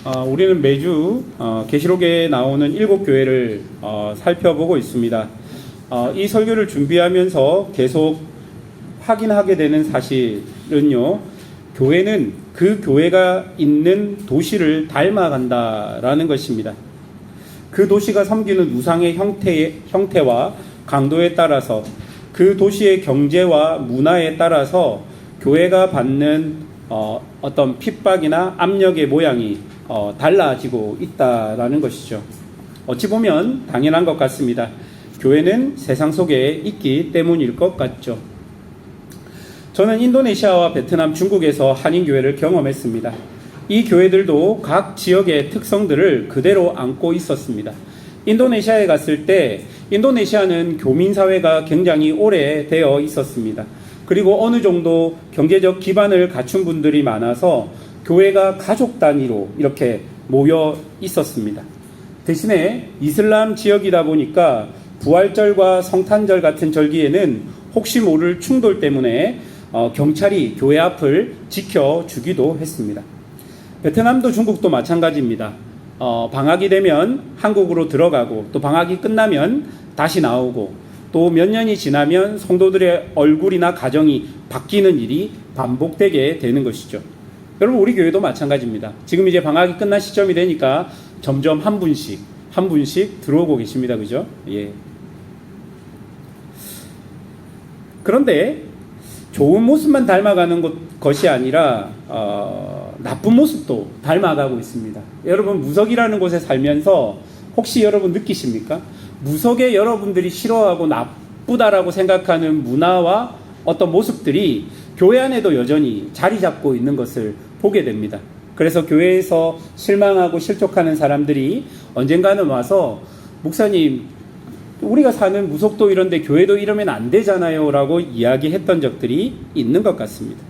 우리는 매주 계시록에 나오는 7교회를 살펴보고 있습니다. 이 설교를 준비하면서 계속 확인하게 되는 사실은요, 교회는 그 교회가 있는 도시를 닮아간다라는 것입니다. 그 도시가 섬기는 우상의 형태와 강도에 따라서, 그 도시의 경제와 문화에 따라서 교회가 받는 어떤 핍박이나 압력의 모양이 달라지고 있다라는 것이죠. 어찌 보면 당연한 것 같습니다. 교회는 세상 속에 있기 때문일 것 같죠. 저는 인도네시아와 베트남, 중국에서 한인교회를 경험했습니다. 이 교회들도 각 지역의 특성들을 그대로 안고 있었습니다. 인도네시아에 갔을 때 인도네시아는 교민사회가 굉장히 오래되어 있었습니다. 그리고 어느 정도 경제적 기반을 갖춘 분들이 많아서 교회가 가족 단위로 이렇게 모여 있었습니다. 대신에 이슬람 지역이다 보니까 부활절과 성탄절 같은 절기에는 혹시 모를 충돌 때문에 경찰이 교회 앞을 지켜주기도 했습니다. 베트남도 중국도 마찬가지입니다. 방학이 되면 한국으로 들어가고, 또 방학이 끝나면 다시 나오고, 또 몇 년이 지나면 성도들의 얼굴이나 가정이 바뀌는 일이 반복되게 되는 것이죠. 여러분, 우리 교회도 마찬가지입니다. 지금 이제 방학이 끝날 시점이 되니까 점점 한 분씩 들어오고 계십니다. 그죠? 예. 그런데 좋은 모습만 닮아가는 것이 아니라 나쁜 모습도 닮아가고 있습니다. 여러분, 무석이라는 곳에 살면서 혹시 여러분 느끼십니까? 무석에 여러분들이 싫어하고 나쁘다라고 생각하는 문화와 어떤 모습들이 교회 안에도 여전히 자리 잡고 있는 것을 보게 됩니다. 그래서 교회에서 실망하고 실족하는 사람들이 언젠가는 와서, 목사님, 우리가 사는 무속도 이런데 교회도 이러면 안 되잖아요 라고 이야기했던 적들이 있는 것 같습니다.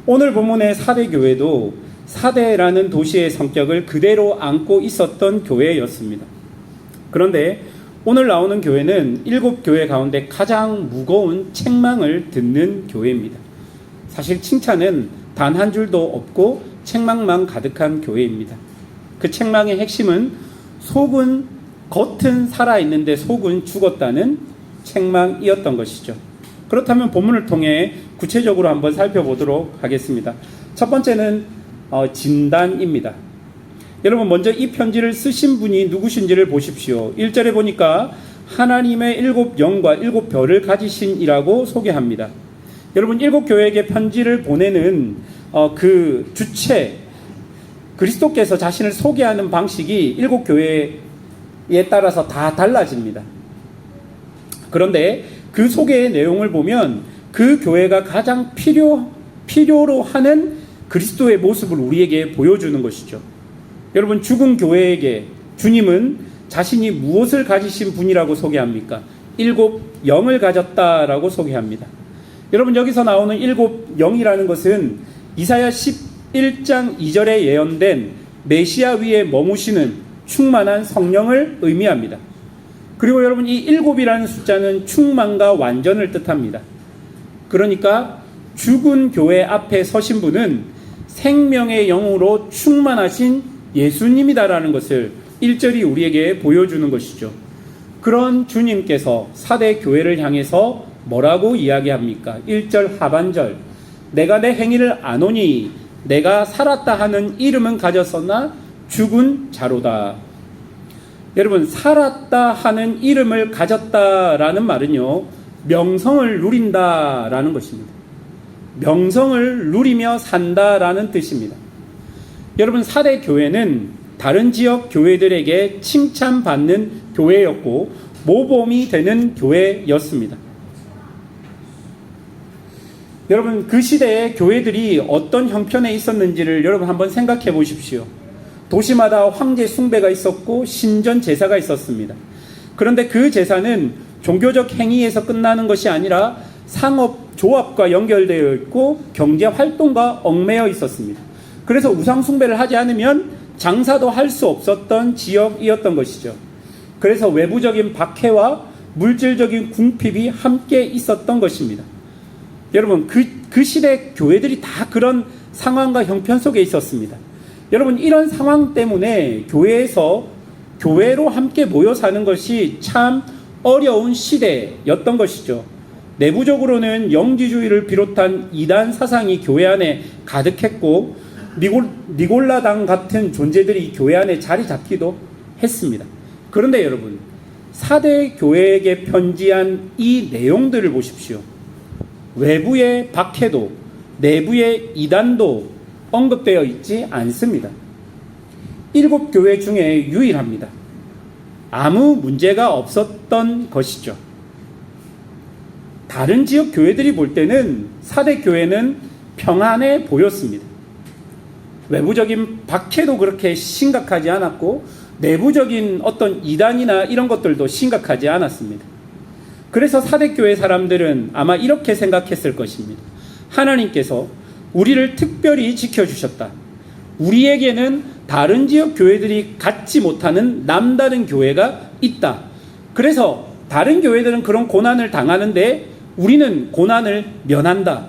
오늘 본문의 사대교회도 사대라는 도시의 성격을 그대로 안고 있었던 교회였습니다. 그런데 오늘 나오는 교회는 7교회 가운데 가장 무거운 책망을 듣는 교회입니다. 사실 칭찬은 단 한 줄도 없고 책망만 가득한 교회입니다. 그 책망의 핵심은 겉은 살아있는데 속은 죽었다는 책망이었던 것이죠. 그렇다면 본문을 통해 구체적으로 한번 살펴보도록 하겠습니다. 첫 번째는 진단입니다. 여러분, 먼저 이 편지를 쓰신 분이 누구신지를 보십시오. 1절에 보니까 하나님의 7 영과 7 별을 가지신 이라고 소개합니다. 여러분, 7교회에게 편지를 보내는 그 주체, 그리스도께서 자신을 소개하는 방식이 7교회에 따라서 다 달라집니다. 그런데 그 소개의 내용을 보면 그 교회가 가장 필요로 하는 그리스도의 모습을 우리에게 보여주는 것이죠. 여러분, 죽은 교회에게 주님은 자신이 무엇을 가지신 분이라고 소개합니까? 7 영을 가졌다라고 소개합니다. 여러분, 여기서 나오는 7 영이라는 것은 이사야 11장 2절에 예언된 메시아 위에 머무시는 충만한 성령을 의미합니다. 그리고 여러분, 이 7이라는 숫자는 충만과 완전을 뜻합니다. 그러니까 죽은 교회 앞에 서신 분은 생명의 영으로 충만하신 예수님이다라는 것을 1절이 우리에게 보여주는 것이죠. 그런 주님께서 사대 교회를 향해서 뭐라고 이야기합니까? 1절 하반절, 내가 내 행위를 아노니 내가 살았다 하는 이름은 가졌으나 죽은 자로다. 여러분, 살았다 하는 이름을 가졌다라는 말은요, 명성을 누린다라는 것입니다. 명성을 누리며 산다라는 뜻입니다. 여러분, 사대 교회는 다른 지역 교회들에게 칭찬받는 교회였고 모범이 되는 교회였습니다. 여러분, 그 시대에 교회들이 어떤 형편에 있었는지를 여러분 한번 생각해 보십시오. 도시마다 황제 숭배가 있었고 신전 제사가 있었습니다. 그런데 그 제사는 종교적 행위에서 끝나는 것이 아니라 상업 조합과 연결되어 있고 경제 활동과 얽매여 있었습니다. 그래서 우상 숭배를 하지 않으면 장사도 할 수 없었던 지역이었던 것이죠. 그래서 외부적인 박해와 물질적인 궁핍이 함께 있었던 것입니다. 여러분, 그 시대 교회들이 다 그런 상황과 형편 속에 있었습니다. 여러분, 이런 상황 때문에 교회로 함께 모여 사는 것이 참 어려운 시대였던 것이죠. 내부적으로는 영지주의를 비롯한 이단 사상이 교회 안에 가득했고 니골라당 같은 존재들이 교회 안에 자리 잡기도 했습니다. 그런데 여러분, 사대 교회에게 편지한 이 내용들을 보십시오. 외부의 박해도 내부의 이단도 언급되어 있지 않습니다. 7교회 중에 유일합니다. 아무 문제가 없었던 것이죠. 다른 지역 교회들이 볼 때는 사대 교회는 평안해 보였습니다. 외부적인 박해도 그렇게 심각하지 않았고 내부적인 어떤 이단이나 이런 것들도 심각하지 않았습니다. 그래서 사대 교회 사람들은 아마 이렇게 생각했을 것입니다. 하나님께서 우리를 특별히 지켜주셨다. 우리에게는 다른 지역 교회들이 갖지 못하는 남다른 교회가 있다. 그래서 다른 교회들은 그런 고난을 당하는데 우리는 고난을 면한다.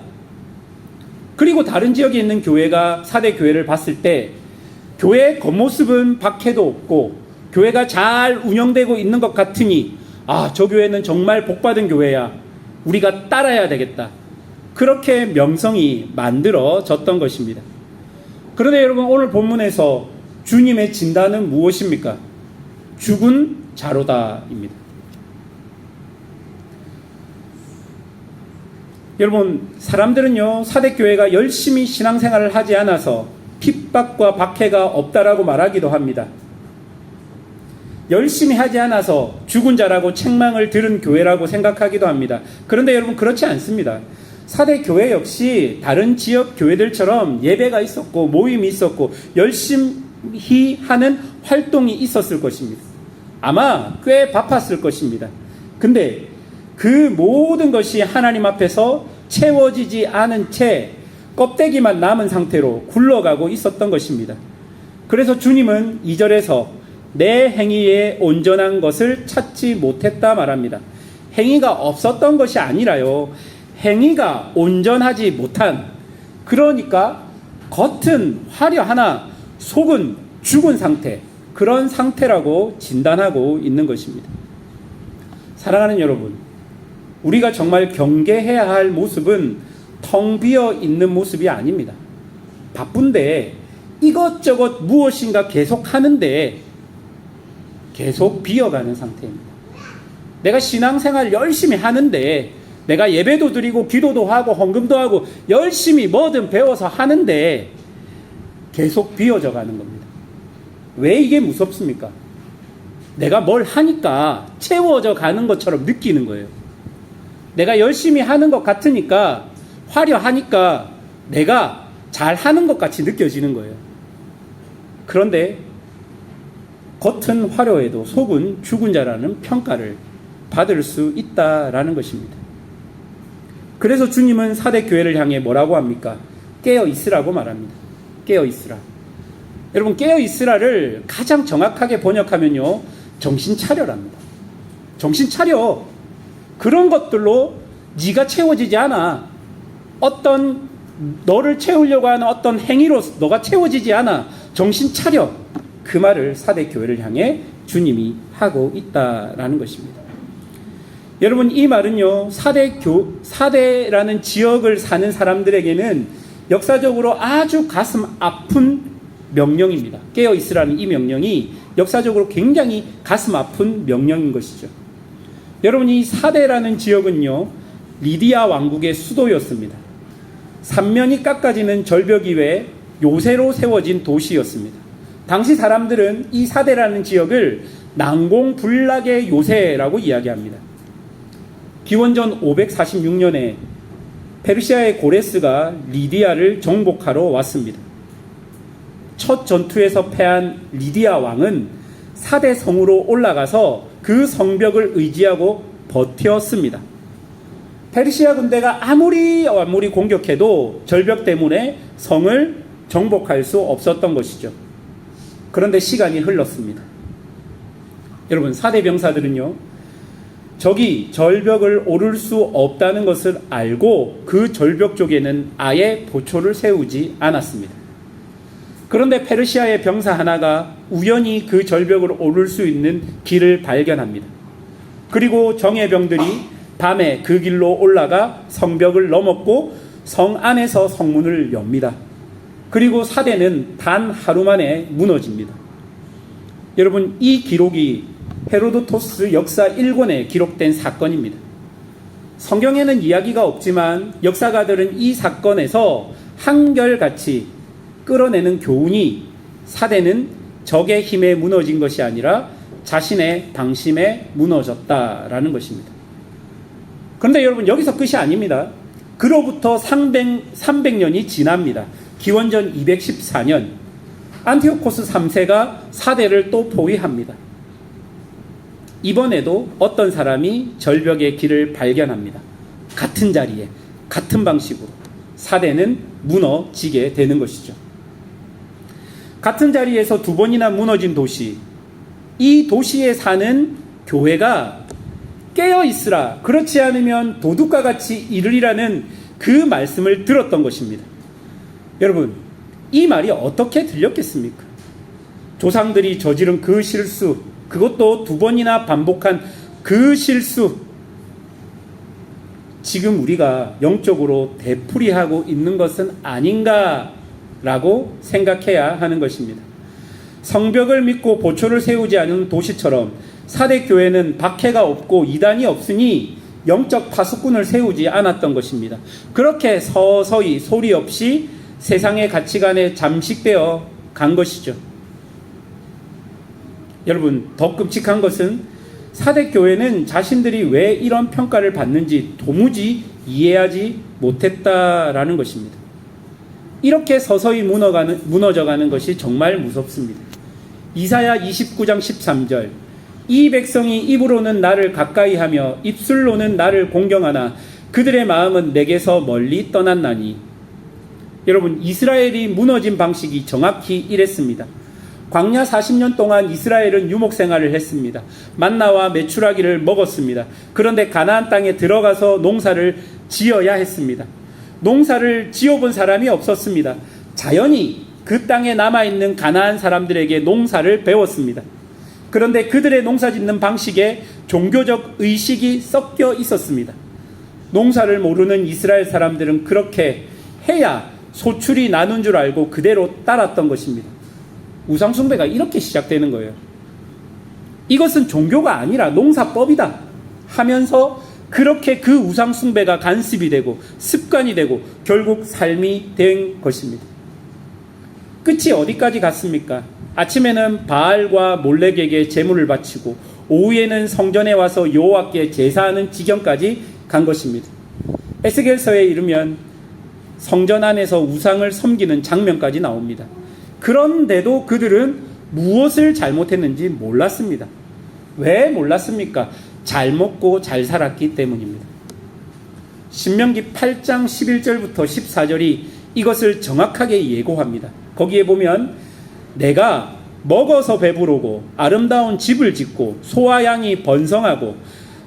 그리고 다른 지역에 있는 교회가 사대 교회를 봤을 때 교회의 겉모습은 박해도 없고 교회가 잘 운영되고 있는 것 같으니 저 교회는 정말 복받은 교회야. 우리가 따라야 되겠다. 그렇게 명성이 만들어졌던 것입니다. 그런데 여러분, 오늘 본문에서 주님의 진단은 무엇입니까? 죽은 자로다입니다. 여러분, 사람들은요, 사대교회가 열심히 신앙생활을 하지 않아서 핍박과 박해가 없다라고 말하기도 합니다. 열심히 하지 않아서 죽은 자라고 책망을 들은 교회라고 생각하기도 합니다. 그런데 여러분, 그렇지 않습니다. 사대교회 역시 다른 지역 교회들처럼 예배가 있었고 모임이 있었고 열심히 하는 활동이 있었을 것입니다. 아마 꽤 바빴을 것입니다. 근데 그 모든 것이 하나님 앞에서 채워지지 않은 채 껍데기만 남은 상태로 굴러가고 있었던 것입니다. 그래서 주님은 2절에서 내 행위에 온전한 것을 찾지 못했다 말합니다. 행위가 없었던 것이 아니라요, 행위가 온전하지 못한, 그러니까 겉은 화려하나 속은 죽은 상태, 그런 상태라고 진단하고 있는 것입니다. 사랑하는 여러분, 우리가 정말 경계해야 할 모습은 텅 비어 있는 모습이 아닙니다. 바쁜데 이것저것 무엇인가 계속 하는데 계속 비어가는 상태입니다. 내가 신앙생활 열심히 하는데, 내가 예배도 드리고 기도도 하고 헌금도 하고 열심히 뭐든 배워서 하는데 계속 비어져 가는 겁니다. 왜 이게 무섭습니까? 내가 뭘 하니까 채워져 가는 것처럼 느끼는 거예요. 내가 열심히 하는 것 같으니까, 화려하니까 내가 잘하는 것 같이 느껴지는 거예요. 그런데 겉은 화려해도 속은 죽은 자라는 평가를 받을 수 있다라는 것입니다. 그래서 주님은 사대교회를 향해 뭐라고 합니까? 깨어 있으라고 말합니다. 깨어 있으라. 여러분, 깨어 있으라를 가장 정확하게 번역하면요, 정신 차려랍니다. 정신 차려. 그런 것들로 네가 채워지지 않아. 어떤 너를 채우려고 하는 어떤 행위로 너가 채워지지 않아. 정신 차려. 그 말을 사대교회를 향해 주님이 하고 있다라는 것입니다. 여러분, 이 말은요, 사대라는 지역을 사는 사람들에게는 역사적으로 아주 가슴 아픈 명령입니다. 깨어 있으라는 이 명령이 역사적으로 굉장히 가슴 아픈 명령인 것이죠. 여러분, 이 사대라는 지역은요, 리디아 왕국의 수도였습니다. 삼면이 깎아지는 절벽 위에 요새로 세워진 도시였습니다. 당시 사람들은 이 사대라는 지역을 난공불락의 요새라고 이야기합니다. 기원전 546년에 페르시아의 고레스가 리디아를 정복하러 왔습니다. 첫 전투에서 패한 리디아 왕은 사대 성으로 올라가서 그 성벽을 의지하고 버텼습니다. 페르시아 군대가 아무리 공격해도 절벽 때문에 성을 정복할 수 없었던 것이죠. 그런데 시간이 흘렀습니다. 여러분, 사대 병사들은요, 적이 절벽을 오를 수 없다는 것을 알고 그 절벽 쪽에는 아예 보초를 세우지 않았습니다. 그런데 페르시아의 병사 하나가 우연히 그 절벽을 오를 수 있는 길을 발견합니다. 그리고 정예병들이 밤에 그 길로 올라가 성벽을 넘었고 성 안에서 성문을 엽니다. 그리고 사대는 단 하루 만에 무너집니다. 여러분, 이 기록이 헤로도토스 역사 1권에 기록된 사건입니다. 성경에는 이야기가 없지만 역사가들은 이 사건에서 한결같이 끌어내는 교훈이 사대는 적의 힘에 무너진 것이 아니라 자신의 방심에 무너졌다라는 것입니다. 그런데 여러분, 여기서 끝이 아닙니다. 그로부터 300년이 지납니다. 기원전 214년 안티오코스 3세가 사대를 또 포위합니다. 이번에도 어떤 사람이 절벽의 길을 발견합니다. 같은 자리에 같은 방식으로 사대는 무너지게 되는 것이죠. 같은 자리에서 두 번이나 무너진 도시, 이 도시에 사는 교회가 깨어 있으라, 그렇지 않으면 도둑과 같이 이르리라는 그 말씀을 들었던 것입니다. 여러분, 이 말이 어떻게 들렸겠습니까? 조상들이 저지른 그 실수, 그것도 두 번이나 반복한 그 실수, 지금 우리가 영적으로 되풀이하고 있는 것은 아닌가라고 생각해야 하는 것입니다. 성벽을 믿고 보초를 세우지 않은 도시처럼 사대 교회는 박해가 없고 이단이 없으니 영적 파수꾼을 세우지 않았던 것입니다. 그렇게 서서히 소리 없이 세상의 가치관에 잠식되어 간 것이죠. 여러분, 더 끔찍한 것은 사대 교회는 자신들이 왜 이런 평가를 받는지 도무지 이해하지 못했다라는 것입니다. 이렇게 서서히 무너져가는 것이 정말 무섭습니다. 이사야 29장 13절, 이 백성이 입으로는 나를 가까이하며 입술로는 나를 공경하나 그들의 마음은 내게서 멀리 떠났나니. 여러분, 이스라엘이 무너진 방식이 정확히 이랬습니다. 광야 40년 동안 이스라엘은 유목생활을 했습니다. 만나와 메추라기를 먹었습니다. 그런데 가나안 땅에 들어가서 농사를 지어야 했습니다. 농사를 지어본 사람이 없었습니다. 자연히 그 땅에 남아있는 가나안 사람들에게 농사를 배웠습니다. 그런데 그들의 농사짓는 방식에 종교적 의식이 섞여 있었습니다. 농사를 모르는 이스라엘 사람들은 그렇게 해야 소출이 나눈 줄 알고 그대로 따랐던 것입니다. 우상숭배가 이렇게 시작되는 거예요. 이것은 종교가 아니라 농사법이다 하면서 그렇게 그 우상숭배가 간습이 되고 습관이 되고 결국 삶이 된 것입니다. 끝이 어디까지 갔습니까? 아침에는 바알과 몰렉에게 제물을 바치고 오후에는 성전에 와서 여호와께 제사하는 지경까지 간 것입니다. 에스겔서에 이르면 성전 안에서 우상을 섬기는 장면까지 나옵니다. 그런데도 그들은 무엇을 잘못했는지 몰랐습니다. 왜 몰랐습니까? 잘 먹고 잘 살았기 때문입니다. 신명기 8장 11절부터 14절이 이것을 정확하게 예고합니다. 거기에 보면 내가 먹어서 배부르고 아름다운 집을 짓고 소와 양이 번성하고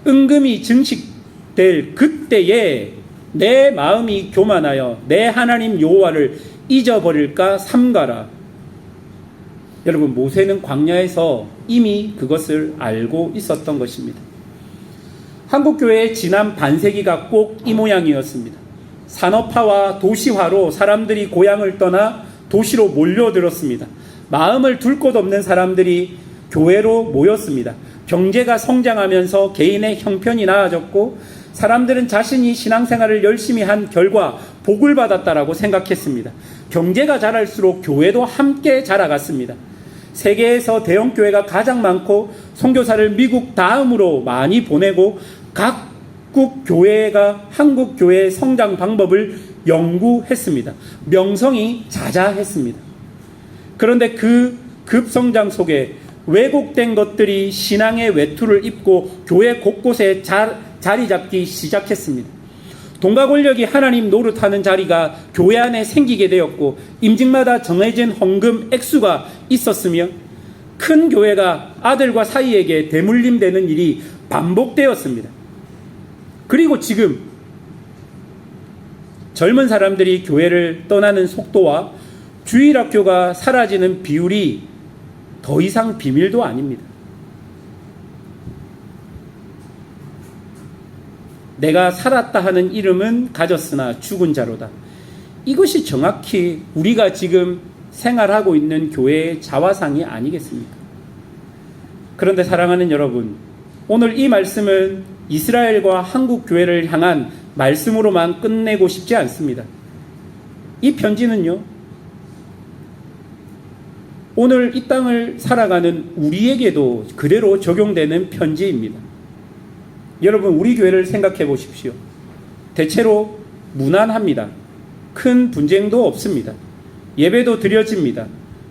은금이 증식될 그때에 내 마음이 교만하여 내 하나님 여호와를 잊어버릴까 삼가라. 여러분, 모세는 광야에서 이미 그것을 알고 있었던 것입니다. 한국교회의 지난 반세기가 꼭 이 모양이었습니다. 산업화와 도시화로 사람들이 고향을 떠나 도시로 몰려들었습니다. 마음을 둘 곳 없는 사람들이 교회로 모였습니다. 경제가 성장하면서 개인의 형편이 나아졌고 사람들은 자신이 신앙생활을 열심히 한 결과 복을 받았다라고 생각했습니다. 경제가 자랄수록 교회도 함께 자라갔습니다. 세계에서 대형교회가 가장 많고 선교사를 미국 다음으로 많이 보내고 각국 교회가 한국 교회의 성장 방법을 연구했습니다. 명성이 자자했습니다. 그런데 그 급성장 속에 왜곡된 것들이 신앙의 외투를 입고 교회 곳곳에 자리 잡기 시작했습니다. 돈과 권력이 하나님 노릇하는 자리가 교회 안에 생기게 되었고 임직마다 정해진 헌금 액수가 있었으며 큰 교회가 아들과 사이에게 대물림되는 일이 반복되었습니다. 그리고 지금 젊은 사람들이 교회를 떠나는 속도와 주일학교가 사라지는 비율이 더 이상 비밀도 아닙니다. 내가 살았다 하는 이름은 가졌으나 죽은 자로다. 이것이 정확히 우리가 지금 생활하고 있는 교회의 자화상이 아니겠습니까? 그런데 사랑하는 여러분, 오늘 이 말씀은 이스라엘과 한국 교회를 향한 말씀으로만 끝내고 싶지 않습니다. 이 편지는요, 오늘 이 땅을 살아가는 우리에게도 그대로 적용되는 편지입니다. 여러분, 우리 교회를 생각해 보십시오. 대체로 무난합니다. 큰 분쟁도 없습니다. 예배도 드려집니다.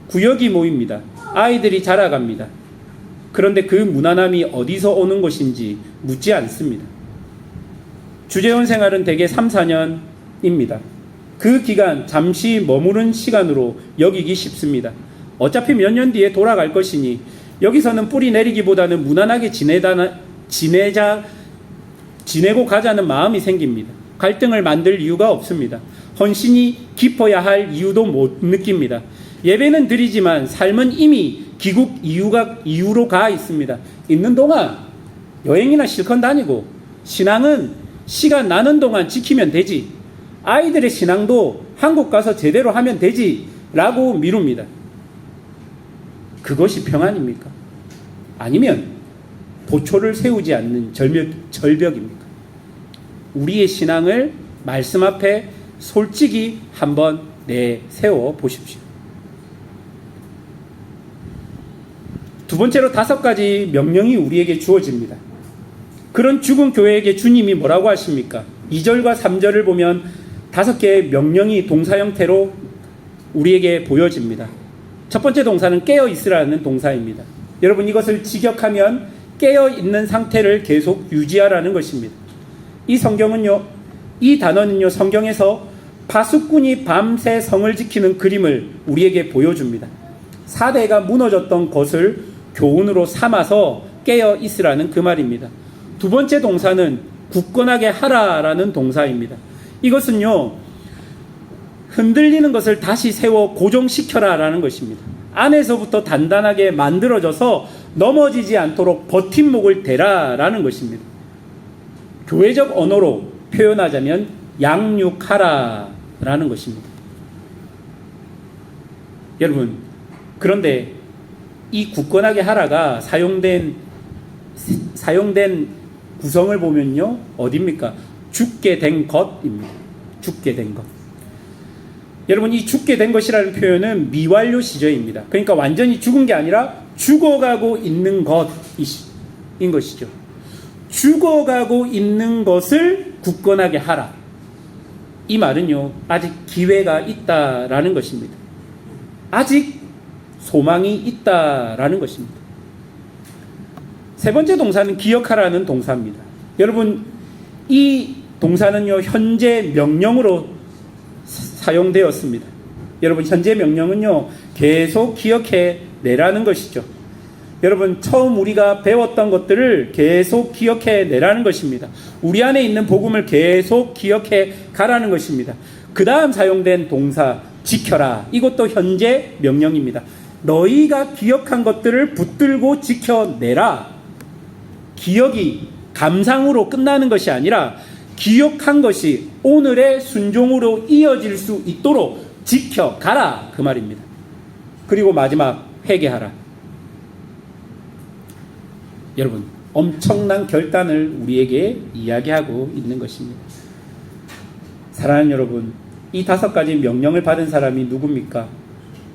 구역이 모입니다. 아이들이 자라갑니다. 그런데 그 무난함이 어디서 오는 것인지 묻지 않습니다. 주재원 생활은 대개 3, 4년입니다. 그 기간 잠시 머무른 시간으로 여기기 쉽습니다. 어차피 몇 년 뒤에 돌아갈 것이니 여기서는 뿌리 내리기보다는 무난하게 지내고 가자는 마음이 생깁니다. 갈등을 만들 이유가 없습니다. 헌신이 깊어야 할 이유도 못 느낍니다. 예배는 드리지만 삶은 이미 귀국 이유로 가 있습니다. 있는 동안 여행이나 실컷 다니고, 신앙은 시간 나는 동안 지키면 되지, 아이들의 신앙도 한국 가서 제대로 하면 되지 라고 미룹니다. 그것이 평안입니까? 아니면 보초를 세우지 않는 절벽입니까? 우리의 신앙을 말씀 앞에 솔직히 한번 내세워 보십시오. 두 번째로 5가지 명령이 우리에게 주어집니다. 그런 죽은 교회에게 주님이 뭐라고 하십니까? 2절과 3절을 보면 5개의 명령이 동사 형태로 우리에게 보여집니다. 첫 번째 동사는 깨어 있으라는 동사입니다. 여러분, 이것을 직역하면 깨어 있는 상태를 계속 유지하라는 것입니다. 이 단어는요, 성경에서 파수꾼이 밤새 성을 지키는 그림을 우리에게 보여줍니다. 4대가 무너졌던 것을 교훈으로 삼아서 깨어 있으라는 그 말입니다. 두 번째 동사는 굳건하게 하라라는 동사입니다. 이것은요, 흔들리는 것을 다시 세워 고정시켜라라는 것입니다. 안에서부터 단단하게 만들어져서 넘어지지 않도록 버팀목을 대라라는 것입니다. 교회적 언어로 표현하자면 양육하라라는 것입니다. 여러분, 그런데 이 굳건하게 하라가 사용된 구성을 보면요, 어디입니까? 죽게 된 것입니다. 죽게 된 것. 여러분, 이 죽게 된 것이라는 표현은 미완료 시제입니다. 그러니까 완전히 죽은 게 아니라 죽어가고 있는 것인 것이죠. 죽어가고 있는 것을 굳건하게 하라. 이 말은요, 아직 기회가 있다라는 것입니다. 아직 소망이 있다라는 것입니다. 세 번째 동사는 기억하라는 동사입니다. 여러분, 이 동사는요, 현재 명령으로 사용되었습니다. 여러분, 현재 명령은요, 계속 기억해 내라는 것이죠. 여러분, 처음 우리가 배웠던 것들을 계속 기억해 내라는 것입니다. 우리 안에 있는 복음을 계속 기억해 가라는 것입니다. 그 다음 사용된 동사 지켜라, 이것도 현재 명령입니다. 너희가 기억한 것들을 붙들고 지켜내라. 기억이 감상으로 끝나는 것이 아니라 기억한 것이 오늘의 순종으로 이어질 수 있도록 지켜가라, 그 말입니다. 그리고 마지막, 회개하라. 여러분, 엄청난 결단을 우리에게 이야기하고 있는 것입니다. 사랑하는 여러분, 이 5가지 명령을 받은 사람이 누굽니까?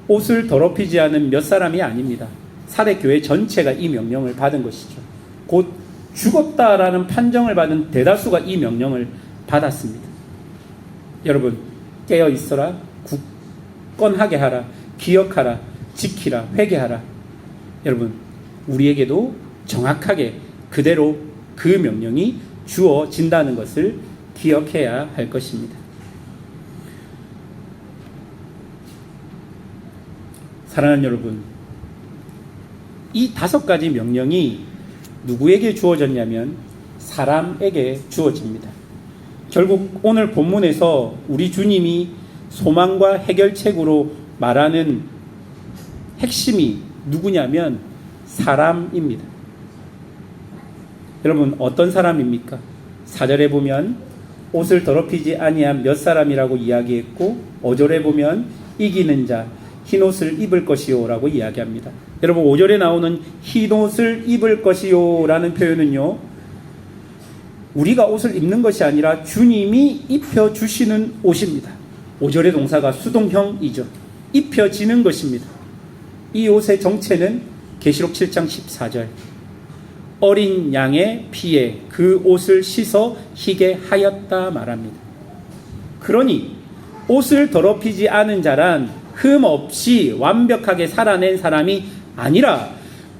옷을 더럽히지 않은 몇 사람이 아닙니다. 사대교회 전체가 이 명령을 받은 것이죠. 곧 죽었다라는 판정을 받은 대다수가 이 명령을 받았습니다. 여러분, 깨어 있어라, 굳건하게 하라, 기억하라, 지키라, 회개하라. 여러분, 우리에게도 정확하게 그대로 그 명령이 주어진다는 것을 기억해야 할 것입니다. 사랑하는 여러분, 이 5가지 명령이 누구에게 주어졌냐면 사람에게 주어집니다. 결국 오늘 본문에서 우리 주님이 소망과 해결책으로 말하는 핵심이 누구냐면 사람입니다. 여러분, 어떤 사람입니까? 4절에 보면 옷을 더럽히지 아니한 몇 사람이라고 이야기했고 5절에 보면 이기는 자 흰옷을 입을 것이요 라고 이야기합니다. 여러분, 5절에 나오는 흰옷을 입을 것이요 라는 표현은요, 우리가 옷을 입는 것이 아니라 주님이 입혀주시는 옷입니다. 5절의 동사가 수동형이죠. 입혀지는 것입니다. 이 옷의 정체는 계시록 7장 14절 어린 양의 피에 그 옷을 씻어 희게 하였다 말합니다. 그러니 옷을 더럽히지 않은 자란 흠 없이 완벽하게 살아낸 사람이 아니라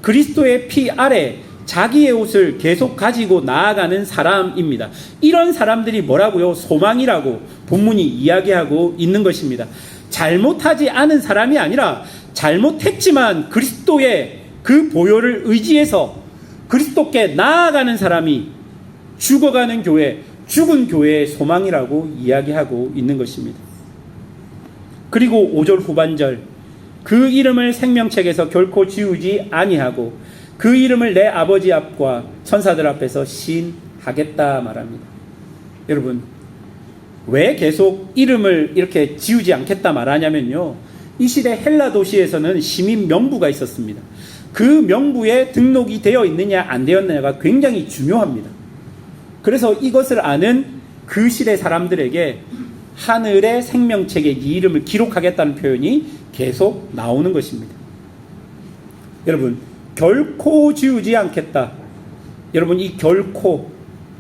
그리스도의 피 아래 자기의 옷을 계속 가지고 나아가는 사람입니다. 이런 사람들이 뭐라고요? 소망이라고 본문이 이야기하고 있는 것입니다. 잘못하지 않은 사람이 아니라 잘못했지만 그리스도의 그 보혈을 의지해서 그리스도께 나아가는 사람이 죽어가는 교회, 죽은 교회의 소망이라고 이야기하고 있는 것입니다. 그리고 5절 후반절 그 이름을 생명책에서 결코 지우지 아니하고 그 이름을 내 아버지 앞과 천사들 앞에서 시인하겠다 말합니다. 여러분, 왜 계속 이름을 이렇게 지우지 않겠다 말하냐면요, 이 시대 헬라 도시에서는 시민 명부가 있었습니다. 그 명부에 등록이 되어 있느냐 안 되었느냐가 굉장히 중요합니다. 그래서 이것을 아는 그 시대 사람들에게 하늘의 생명책에 이 이름을 기록하겠다는 표현이 계속 나오는 것입니다. 여러분, 결코 지우지 않겠다. 여러분, 이 결코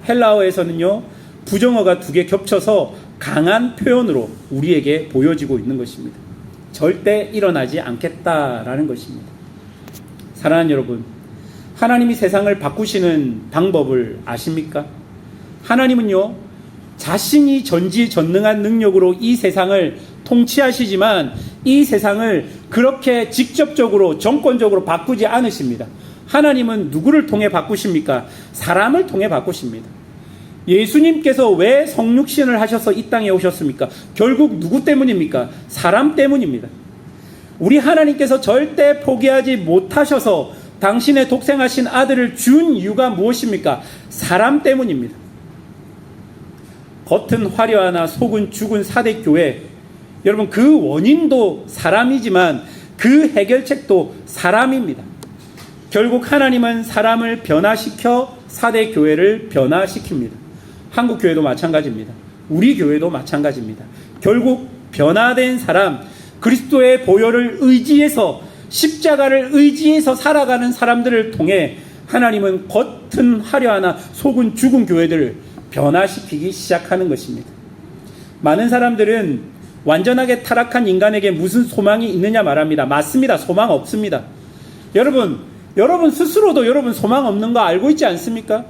헬라어에서는요, 부정어가 두 개 겹쳐서 강한 표현으로 우리에게 보여지고 있는 것입니다. 절대 일어나지 않겠다라는 것입니다. 사랑하는 여러분, 하나님이 세상을 바꾸시는 방법을 아십니까? 하나님은요, 자신이 전지전능한 능력으로 이 세상을 통치하시지만 이 세상을 그렇게 직접적으로 정권적으로 바꾸지 않으십니다. 하나님은 누구를 통해 바꾸십니까? 사람을 통해 바꾸십니다. 예수님께서 왜 성육신을 하셔서 이 땅에 오셨습니까? 결국 누구 때문입니까? 사람 때문입니다. 우리 하나님께서 절대 포기하지 못하셔서 당신의 독생하신 아들을 준 이유가 무엇입니까? 사람 때문입니다. 겉은 화려하나 속은 죽은 사대 교회, 여러분, 그 원인도 사람이지만 그 해결책도 사람입니다. 결국 하나님은 사람을 변화시켜 사대 교회를 변화시킵니다. 한국 교회도 마찬가지입니다. 우리 교회도 마찬가지입니다. 결국 변화된 사람, 그리스도의 보혈을 의지해서, 십자가를 의지해서 살아가는 사람들을 통해 하나님은 겉은 화려하나 속은 죽은 교회들을 변화시키기 시작하는 것입니다. 많은 사람들은 완전하게 타락한 인간에게 무슨 소망이 있느냐 말합니다. 맞습니다. 소망 없습니다. 여러분 스스로도 여러분 소망 없는 거 알고 있지 않습니까?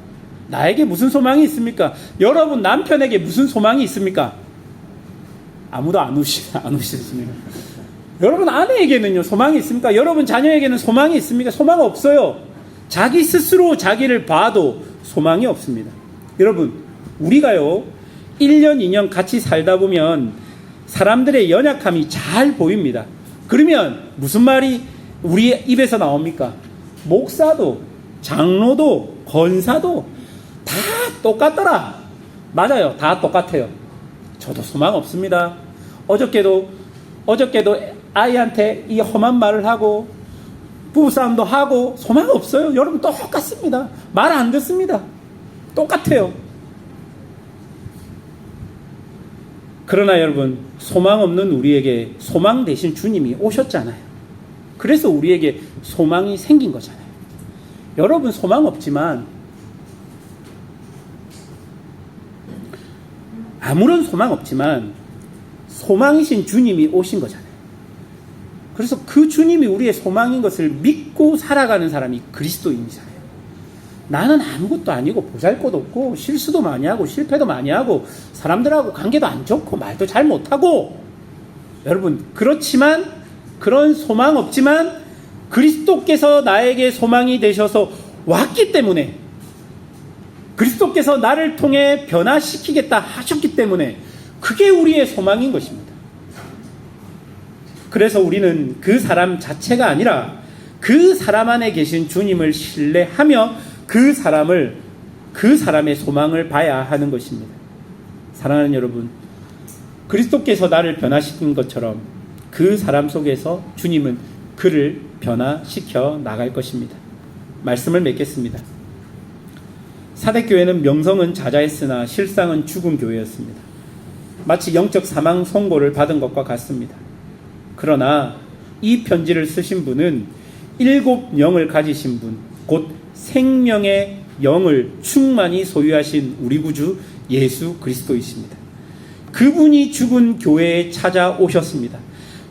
나에게 무슨 소망이 있습니까? 여러분 남편에게 무슨 소망이 있습니까? 아무도 안 우시십니다. 여러분 아내에게는요 소망이 있습니까? 여러분 자녀에게는 소망이 있습니까? 소망 없어요. 자기 스스로 자기를 봐도 소망이 없습니다. 여러분, 우리가요 1년 2년 같이 살다 보면 사람들의 연약함이 잘 보입니다. 그러면 무슨 말이 우리 입에서 나옵니까? 목사도 장로도 권사도 다 똑같더라. 맞아요. 다 똑같아요. 저도 소망 없습니다. 어저께도 아이한테 이 험한 말을 하고 부부싸움도 하고 소망 없어요. 여러분 똑같습니다. 말 안 듣습니다. 똑같아요. 그러나 여러분, 소망 없는 우리에게 소망 대신 주님이 오셨잖아요. 그래서 우리에게 소망이 생긴 거잖아요. 여러분 소망 없지만, 아무런 소망 없지만 소망이신 주님이 오신 거잖아요. 그래서 그 주님이 우리의 소망인 것을 믿고 살아가는 사람이 그리스도인이잖아요. 나는 아무것도 아니고 보잘것 없고 실수도 많이 하고 실패도 많이 하고 사람들하고 관계도 안 좋고 말도 잘 못하고, 여러분 그렇지만, 그런 소망 없지만 그리스도께서 나에게 소망이 되셔서 왔기 때문에, 그리스도께서 나를 통해 변화시키겠다 하셨기 때문에 그게 우리의 소망인 것입니다. 그래서 우리는 그 사람 자체가 아니라 그 사람 안에 계신 주님을 신뢰하며 그 사람의 소망을 봐야 하는 것입니다. 사랑하는 여러분, 그리스도께서 나를 변화시킨 것처럼 그 사람 속에서 주님은 그를 변화시켜 나갈 것입니다. 말씀을 맺겠습니다. 사대교회는 명성은 자자했으나 실상은 죽은 교회였습니다. 마치 영적 사망 선고를 받은 것과 같습니다. 그러나 이 편지를 쓰신 분은 7 영을 가지신 분, 곧 생명의 영을 충만히 소유하신 우리 구주 예수 그리스도이십니다. 그분이 죽은 교회에 찾아오셨습니다.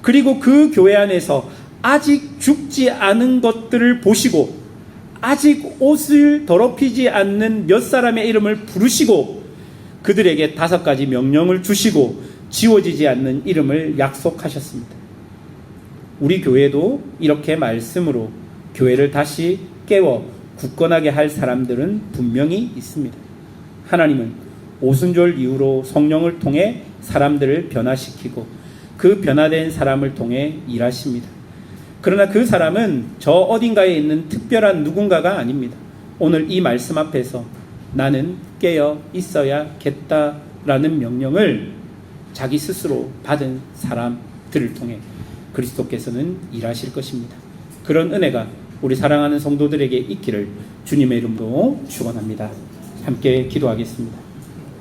그리고 그 교회 안에서 아직 죽지 않은 것들을 보시고 아직 옷을 더럽히지 않는 몇 사람의 이름을 부르시고 그들에게 5가지 명령을 주시고 지워지지 않는 이름을 약속하셨습니다. 우리 교회도 이렇게 말씀으로 교회를 다시 깨워 굳건하게 할 사람들은 분명히 있습니다. 하나님은 오순절 이후로 성령을 통해 사람들을 변화시키고 그 변화된 사람을 통해 일하십니다. 그러나 그 사람은 저 어딘가에 있는 특별한 누군가가 아닙니다. 오늘 이 말씀 앞에서 나는 깨어 있어야겠다라는 명령을 자기 스스로 받은 사람들을 통해 그리스도께서는 일하실 것입니다. 그런 은혜가 우리 사랑하는 성도들에게 있기를 주님의 이름으로 축원합니다. 함께 기도하겠습니다.